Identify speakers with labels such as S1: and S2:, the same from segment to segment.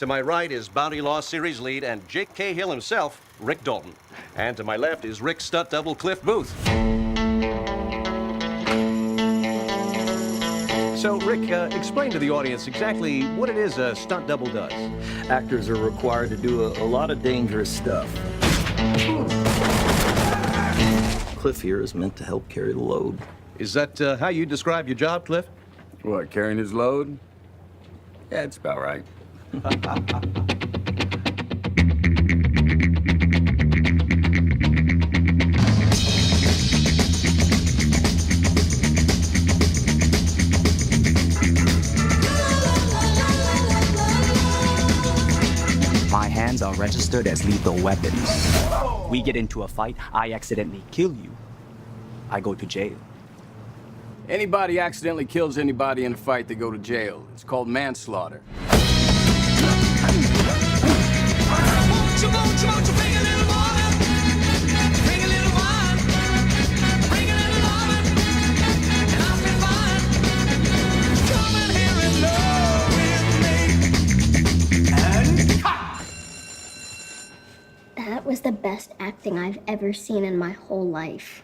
S1: To my right is Bounty Law Series lead and Jake Cahill himself, Rick Dalton. And to my left is Rick's stunt double, Cliff Booth. So, Rick, explain to the audience exactly what it is a stunt double does.
S2: Actors are required to do a lot of dangerous stuff. Cliff here is meant to help carry the load.
S1: Is that how you describe your job, Cliff?
S3: What, carrying his load? Yeah, it's about right.
S4: My hands are registered as lethal weapons. We get into a fight, I accidentally kill you. I go to jail.
S3: Anybody accidentally kills anybody in a fight, they go to jail. It's called manslaughter.
S5: That was the best acting I've ever seen in my whole life.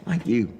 S2: Like you.